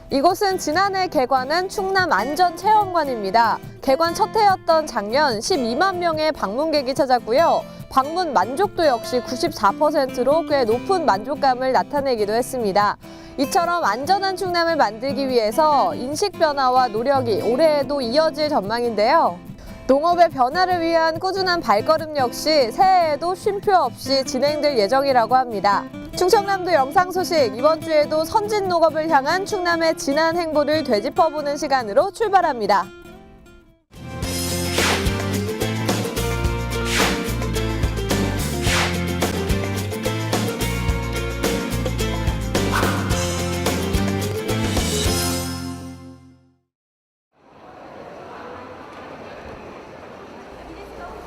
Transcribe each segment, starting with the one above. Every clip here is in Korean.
이곳은 지난해 개관한 충남 안전체험관입니다. 개관 첫 해였던 작년 12만 명의 방문객이 찾았고요. 방문 만족도 역시 94%로 꽤 높은 만족감을 나타내기도 했습니다. 이처럼 안전한 충남을 만들기 위해서 인식 변화와 노력이 올해에도 이어질 전망인데요. 농업의 변화를 위한 꾸준한 발걸음 역시 새해에도 쉼표 없이 진행될 예정이라고 합니다. 충청남도 영상 소식, 이번 주에도 선진 농업을 향한 충남의 지난 행보를 되짚어보는 시간으로 출발합니다.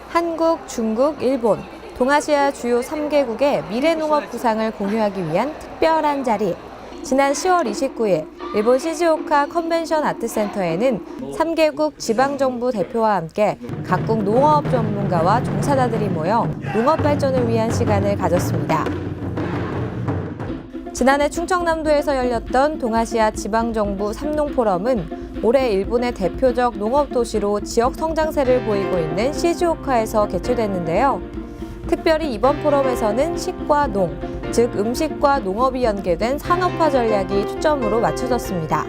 한국, 중국, 일본, 동아시아 주요 3개국의 미래농업 구상을 공유하기 위한 특별한 자리. 지난 10월 29일 일본 시즈오카 컨벤션 아트센터에는 3개국 지방정부 대표와 함께 각국 농업 전문가와 종사자들이 모여 농업 발전을 위한 시간을 가졌습니다. 지난해 충청남도에서 열렸던 동아시아 지방정부 삼농포럼은 올해 일본의 대표적 농업도시로 지역 성장세를 보이고 있는 시즈오카에서 개최됐는데요. 특별히 이번 포럼에서는 식과 농, 즉 음식과 농업이 연계된 산업화 전략이 초점으로 맞춰졌습니다.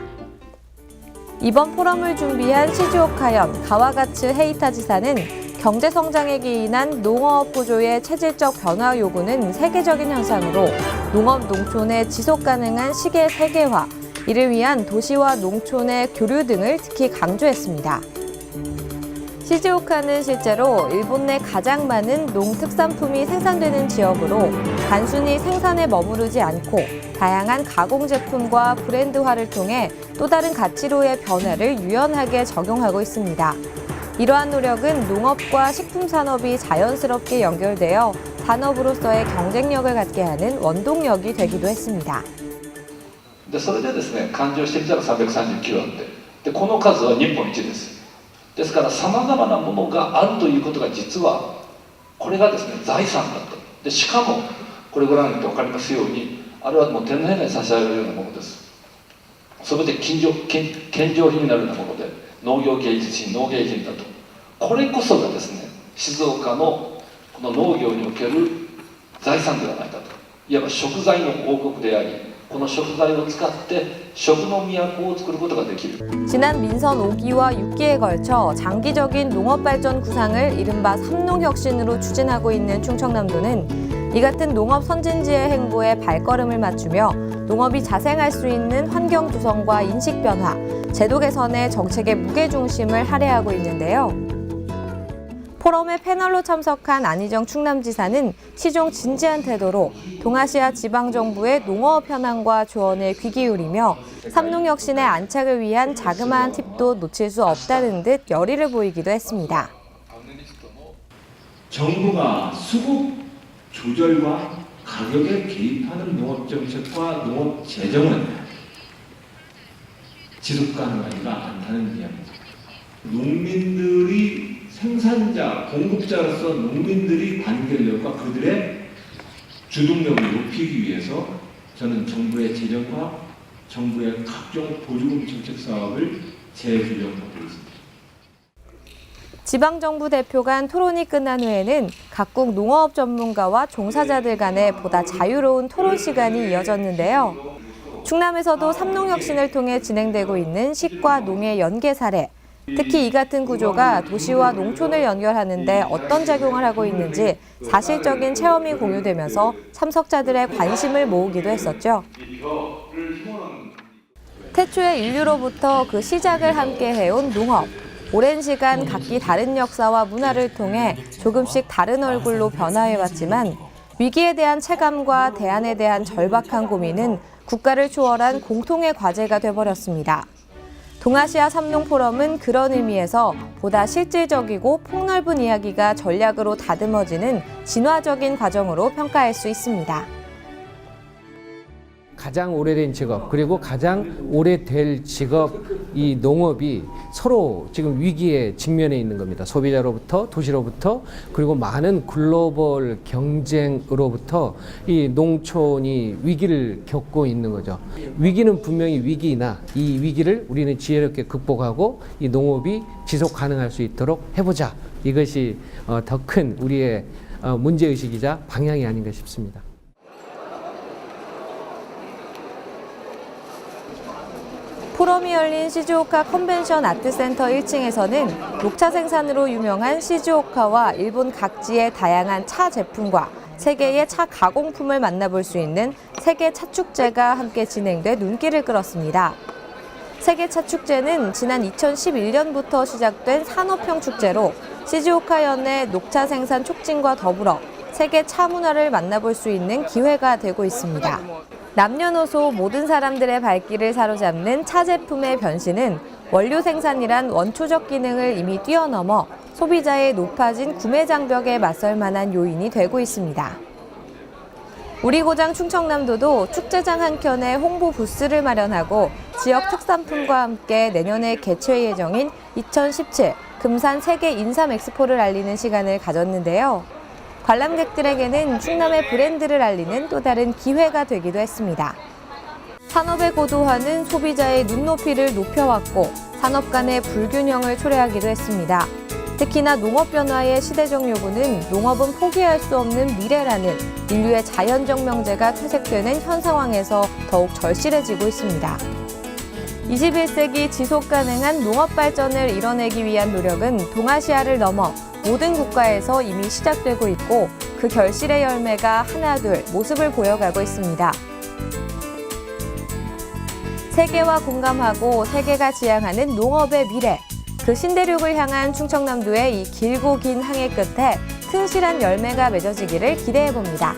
이번 포럼을 준비한 시즈오카현 가와가츠 헤이타 지사는 경제 성장에 기인한 농업 구조의 체질적 변화 요구는 세계적인 현상으로 농업 농촌의 지속 가능한 시계 세계화, 이를 위한 도시와 농촌의 교류 등을 특히 강조했습니다. 시즈오카는 실제로 일본 내 가장 많은 농특산품이 생산되는 지역으로 단순히 생산에 머무르지 않고 다양한 가공 제품과 브랜드화를 통해 또 다른 가치로의 변화를 유연하게 적용하고 있습니다. 이러한 노력은 농업과 식품 산업이 자연스럽게 연결되어 산업으로서의 경쟁력을 갖게 하는 원동력이 되기도 했습니다. それでですね、勘定してみたら330キロあって、でこの数は日本一です。ですからさまざまなものがあるということが実はこれがですね財産だと。でしかもこれご覧になって分かりますように、あれはもう天皇陛下に差し上げるようなものです。それで献上品になるようなもので、農業芸術品、農芸品だと。これこそがですね、静岡のこの農業における財産ではないかと。いわば食材の王国であり、この食材を使って食の都を作ることができる. 지난 민선 5기와 6기에 걸쳐 장기적인 농업 발전 구상을 이른바 삼농혁신으로 추진하고 있는 충청남도는 이 같은 농업 선진지의 행보에 발걸음을 맞추며 농업이 자생할 수 있는 환경 조성과 인식 변화, 제도 개선에 정책의 무게중심을 할애하고 있는데요. 포럼에 패널로 참석한 안희정 충남지사는 시종 진지한 태도로 동아시아 지방정부의 농업 현황과 조언에 귀 기울이며 삼농혁신의 안착을 위한 자그마한 팁도 놓칠 수 없다는 듯 열의를 보이기도 했습니다. 정부가 수급 조절과 가격에 개입하는 농업정책과 농업재정은 지속가능하지가 않다는 이야기입니다. 농민들이 생산자, 공급자로서 농민들이 관계력과 그들의 주동력을 높이기 위해서 저는 정부의 재정과 정부의 각종 보조금 정책 사업을 재조정하고 있습니다. 지방정부 대표 간 토론이 끝난 후에는 각국 농업 전문가와 종사자들 간의 보다 자유로운 토론 시간이 이어졌는데요. 충남에서도 삼농혁신을 통해 진행되고 있는 식과 농의 연계 사례, 특히 이 같은 구조가 도시와 농촌을 연결하는 데 어떤 작용을 하고 있는지 사실적인 체험이 공유되면서 참석자들의 관심을 모으기도 했었죠. 태초에 인류로부터 그 시작을 함께 해온 농업. 오랜 시간 각기 다른 역사와 문화를 통해 조금씩 다른 얼굴로 변화해왔지만 위기에 대한 체감과 대안에 대한 절박한 고민은 국가를 초월한 공통의 과제가 돼버렸습니다. 동아시아 삼농포럼은 그런 의미에서 보다 실질적이고 폭넓은 이야기가 전략으로 다듬어지는 진화적인 과정으로 평가할 수 있습니다. 가장 오래된 직업 그리고 가장 오래될 직업 이 농업이 서로 지금 위기에 직면해 있는 겁니다. 소비자로부터 도시로부터 그리고 많은 글로벌 경쟁으로부터 이 농촌이 위기를 겪고 있는 거죠. 위기는 분명히 위기이나 이 위기를 우리는 지혜롭게 극복하고 이 농업이 지속 가능할 수 있도록 해보자. 이것이 더 큰 우리의 문제의식이자 방향이 아닌가 싶습니다. 포럼이 열린 시즈오카 컨벤션 아트센터 1층에서는 녹차 생산으로 유명한 시즈오카와 일본 각지의 다양한 차 제품과 세계의 차 가공품을 만나볼 수 있는 세계 차 축제가 함께 진행돼 눈길을 끌었습니다. 세계 차 축제는 지난 2011년부터 시작된 산업형 축제로 시즈오카현의 녹차 생산 촉진과 더불어 세계 차 문화를 만나볼 수 있는 기회가 되고 있습니다. 남녀노소 모든 사람들의 발길을 사로잡는 차 제품의 변신은 원료 생산이란 원초적 기능을 이미 뛰어넘어 소비자의 높아진 구매 장벽에 맞설 만한 요인이 되고 있습니다. 우리 고장 충청남도도 축제장 한켠에 홍보 부스를 마련하고 지역 특산품과 함께 내년에 개최 예정인 2017 금산 세계 인삼 엑스포를 알리는 시간을 가졌는데요. 관람객들에게는 충남의 브랜드를 알리는 또 다른 기회가 되기도 했습니다. 산업의 고도화는 소비자의 눈높이를 높여왔고 산업 간의 불균형을 초래하기도 했습니다. 특히나 농업 변화의 시대적 요구는 농업은 포기할 수 없는 미래라는 인류의 자연적 명제가 퇴색되는 현 상황에서 더욱 절실해지고 있습니다. 21세기 지속 가능한 농업 발전을 이뤄내기 위한 노력은 동아시아를 넘어 모든 국가에서 이미 시작되고 있고 그 결실의 열매가 하나둘 모습을 보여가고 있습니다. 세계와 공감하고 세계가 지향하는 농업의 미래, 그 신대륙을 향한 충청남도의 이 길고 긴 항해 끝에 튼실한 열매가 맺어지기를 기대해봅니다.